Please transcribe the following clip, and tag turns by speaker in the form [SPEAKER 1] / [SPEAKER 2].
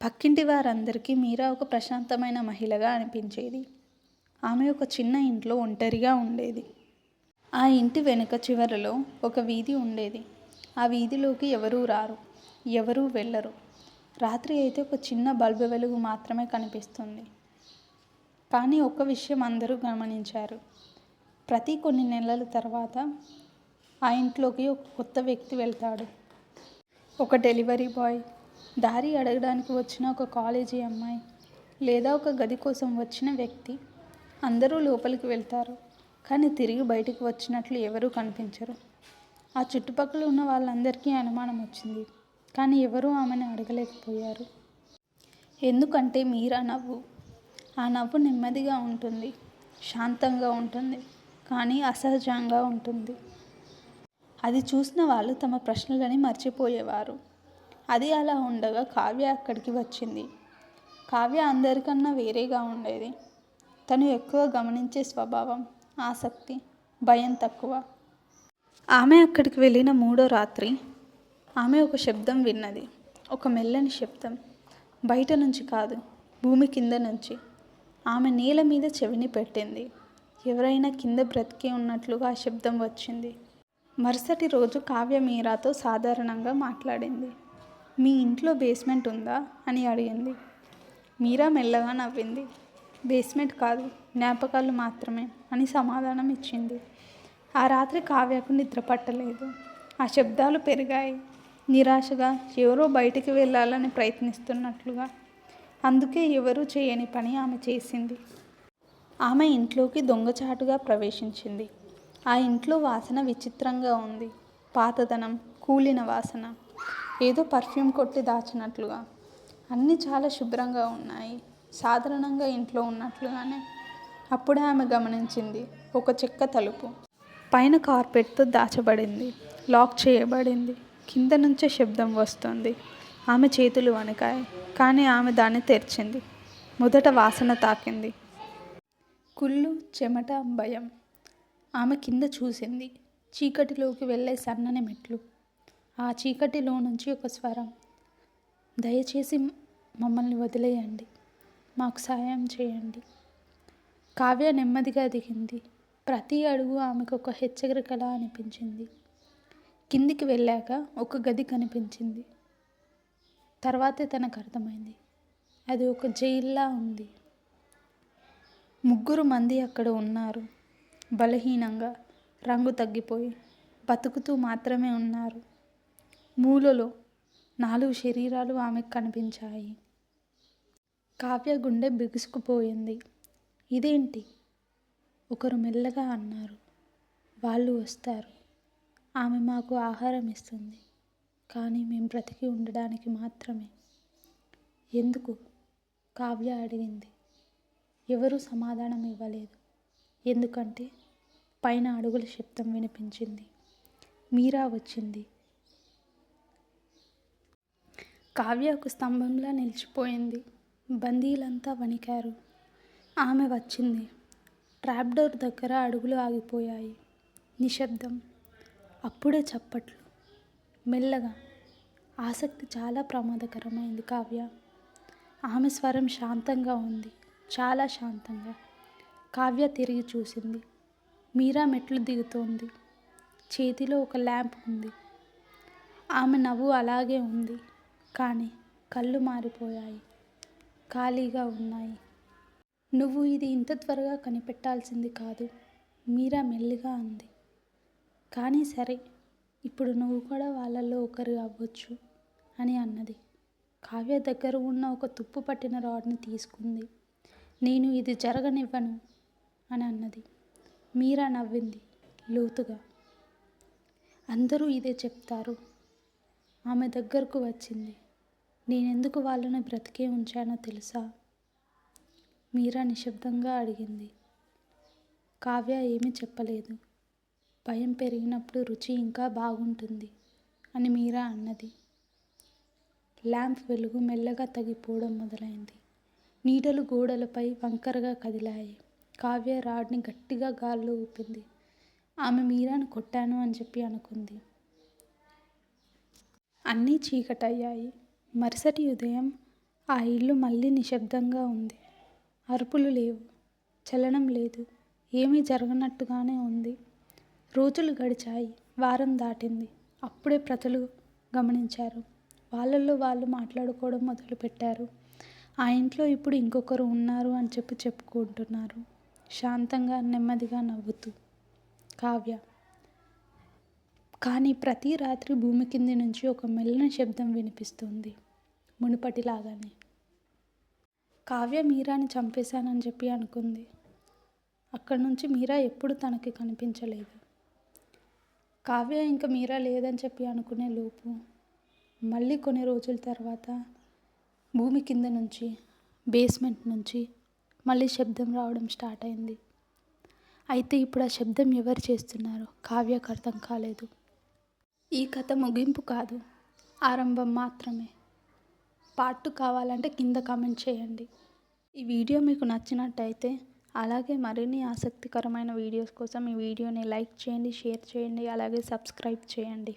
[SPEAKER 1] పక్కింటి వారందరికీ మీరా ఒక ప్రశాంతమైన మహిళగా అనిపించేది. ఆమె ఒక చిన్న ఇంట్లో ఒంటరిగా ఉండేది. ఆ ఇంటి వెనుక చివరలో ఒక వీధి ఉండేది. ఆ వీధిలోకి ఎవరూ రారు, ఎవరూ వెళ్ళరు. రాత్రి అయితే ఒక చిన్న బల్బు వెలుగు మాత్రమే కనిపిస్తుంది. కానీ ఒక్క విషయం అందరూ గమనించారు. ప్రతి కొన్ని నెలల తర్వాత ఆ ఇంట్లోకి ఒక కొత్త వ్యక్తి వెళ్తాడు. ఒక డెలివరీ బాయ్, దారి అడగడానికి వచ్చిన ఒక కాలేజీ అమ్మాయి, లేదా ఒక గది కోసం వచ్చిన వ్యక్తి. అందరూ లోపలికి వెళ్తారు, కానీ తిరిగి బయటికి వచ్చినట్లు ఎవరూ కనిపించరు. ఆ చుట్టుపక్కల ఉన్న వాళ్ళందరికీ అనుమానం వచ్చింది, కానీ ఎవరూ ఆమెను అడగలేకపోయారు. ఎందుకంటే మీరా నవ్వు. ఆ నవ్వు నెమ్మదిగా ఉంటుంది, శాంతంగా ఉంటుంది, కానీ అసహజంగా ఉంటుంది. అది చూసిన వాళ్ళు తమ ప్రశ్నలని మర్చిపోయేవారు. అది అలా ఉండగా కావ్య అక్కడికి వచ్చింది. కావ్య అందరికన్నా వేరేగా ఉండేది. తను ఎక్కువ గమనించే స్వభావం, ఆసక్తి, భయం తక్కువ. ఆమె అక్కడికి వెళ్ళిన 3వ రాత్రి ఆమె ఒక శబ్దం విన్నది. ఒక మెల్లని శబ్దం. బయట నుంచి కాదు, భూమి కింద నుంచి. ఆమె నేల మీద చెవిని పెట్టింది. ఎవరైనా కింద బ్రతికి ఉన్నట్లుగా ఆ శబ్దం వచ్చింది. మరుసటి రోజు కావ్య మీరాతో సాధారణంగా మాట్లాడింది. మీ ఇంట్లో బేస్మెంట్ ఉందా అని అడిగింది. మీరా మెల్లగా నవ్వింది. బేస్మెంట్ కాదు, జ్ఞాపకాలు మాత్రమే అని సమాధానం ఇచ్చింది. ఆ రాత్రి కావ్యకు నిద్ర పట్టలేదు. ఆ శబ్దాలు పెరిగాయి, నిరాశగా, ఎవరో బయటికి వెళ్ళాలని ప్రయత్నిస్తున్నట్లుగా. అందుకే ఎవరూ చేయని పని ఆమె చేసింది. ఆమె ఇంట్లోకి దొంగచాటుగా ప్రవేశించింది. ఆ ఇంట్లో వాసన విచిత్రంగా ఉంది. పాతదనం, కూలిన వాసన, ఏదో పర్ఫ్యూమ్ కొట్టి దాచినట్లుగా. అన్నీ చాలా శుభ్రంగా ఉన్నాయి, సాధారణంగా ఇంట్లో ఉన్నట్లుగానే. అప్పుడే ఆమె గమనించింది, ఒక చెక్క తలుపు పైన కార్పెట్తో దాచబడింది, లాక్ చేయబడింది. కింద నుంచే శబ్దం వస్తుంది. ఆమె చేతులు వణికాయి, కానీ ఆమె దాన్ని తెరిచింది. మొదట వాసన తాకింది. కుళ్ళు, చెమట, భయం. ఆమె కింద చూసింది. చీకటిలోకి వెళ్ళే సన్నని మెట్లు. ఆ చీకటిలో నుంచి ఒక స్వరం, దయచేసి మమ్మల్ని వదిలేయండి, మాకు సాయం చేయండి. కావ్య నెమ్మదిగా దిగింది. ప్రతి అడుగు ఆమెకు ఒక హెచ్చరికలా అనిపించింది. కిందికి వెళ్ళాక ఒక గది కనిపించింది. తర్వాతే తనకు అర్థమైంది, అది ఒక జైల్లా ఉంది. 3 మంది అక్కడ ఉన్నారు. బలహీనంగా, రంగు తగ్గిపోయి, బతుకుతూ మాత్రమే ఉన్నారు. మూలలో 4 శరీరాలు ఆమెకు కనిపించాయి. కావ్య గుండె బిగుసుకుపోయింది. ఇదేంటి? ఒకరు మెల్లగా అన్నారు, వాళ్ళు వస్తారు. ఆమె మాకు ఆహారం ఇస్తుంది, కానీ మేము బ్రతికి ఉండడానికి మాత్రమే. ఎందుకు? కావ్య అడిగింది. ఎవరూ సమాధానం ఇవ్వలేదు. ఎందుకంటే పైన అడుగుల శబ్దం వినిపించింది. మీరా వచ్చింది. కావ్య ఒక స్తంభంలా నిలిచిపోయింది. బందీలంతా వణికారు. ఆమె వచ్చింది. ట్రాప్ డోర్ దగ్గర అడుగులు ఆగిపోయాయి. నిశ్శబ్దం. అప్పుడే చప్పట్లు. మెల్లగా. ఆసక్తి చాలా ప్రమాదకరమైంది కావ్య. ఆమె స్వరం శాంతంగా ఉంది, చాలా శాంతంగా. కావ్య తిరిగి చూసింది. మీరా మెట్లు దిగుతోంది. చేతిలో ఒక ల్యాంప్ ఉంది. ఆమె నవ్వు అలాగే ఉంది, కానీ కళ్ళు మారిపోయాయి, ఖాళీగా ఉన్నాయి. నువ్వు ఇది ఇంత త్వరగా కనిపెట్టాల్సింది కాదు, మీరా మెల్లిగా అంది. కానీ సరే, ఇప్పుడు నువ్వు కూడా వాళ్ళల్లో ఒకరు అవ్వచ్చు అని అన్నది. కావ్య దగ్గర ఉన్న ఒక తుప్పు పట్టిన రాడ్ని తీసుకుంది. నేను ఇది జరగనివ్వను అని అన్నది. మీరా నవ్వింది లోతుగా. అందరూ ఇదే చెప్తారు. ఆమె దగ్గరకు వచ్చింది. నేనెందుకు వాళ్ళని బ్రతికే ఉంచానో తెలుసా? మీరా నిశ్శబ్దంగా అడిగింది. కావ్య ఏమీ చెప్పలేదు. భయం పెరిగినప్పుడు రుచి ఇంకా బాగుంటుంది అని మీరా అన్నది. ల్యాంప్ వెలుగు మెల్లగా తగ్గిపోవడం మొదలైంది. నీడలు గోడలపై వంకరగా కదిలాయి. కావ్య రాడ్ని గట్టిగా గాల్లో ఊపింది. ఆమె మీరాను కొట్టాను అని చెప్పి అనుకుంది. అన్నీ చీకటయ్యాయి. మరుసటి ఉదయం ఆ ఇల్లు మళ్ళీ నిశ్శబ్దంగా ఉంది. అరుపులు లేవు, చలనం లేదు, ఏమీ జరగనట్టుగానే ఉంది. రోజులు గడిచాయి, వారం దాటింది. అప్పుడే ప్రజలు గమనించారు. వాళ్ళల్లో వాళ్ళు మాట్లాడుకోవడం మొదలుపెట్టారు. ఆ ఇంట్లో ఇప్పుడు ఇంకొకరు ఉన్నారు అని చెప్పుకుంటున్నారు. శాంతంగా, నెమ్మదిగా నవ్వుతూ. కావ్య. కానీ ప్రతి రాత్రి భూమి కింది నుంచి ఒక మెల్లని శబ్దం వినిపిస్తుంది, మునుపటిలాగానే. కావ్య మీరాని చంపేశానని చెప్పి అనుకుంది. అక్కడి నుంచి మీరా ఎప్పుడు తనకి కనిపించలేదు. కావ్య ఇంకా మీరా లేదని చెప్పి అనుకునే లోపు మళ్ళీ కొన్ని రోజుల తర్వాత భూమి కింద నుంచి, బేస్మెంట్ నుంచి మళ్ళీ శబ్దం రావడం స్టార్ట్ అయింది. అయితే ఇప్పుడు ఆ శబ్దం ఎవరు చేస్తున్నారు కావ్యకు అర్థం కాలేదు. ఈ కథ ముగింపు కాదు, ఆరంభం మాత్రమే. పార్ట్ 2 కావాలంటే కింద కామెంట్ చేయండి. ఈ వీడియో మీకు నచ్చినట్టయితే, అలాగే మరిన్ని ఆసక్తికరమైన వీడియోస్ కోసం ఈ వీడియోని లైక్ చేయండి, షేర్ చేయండి, అలాగే సబ్స్క్రైబ్ చేయండి.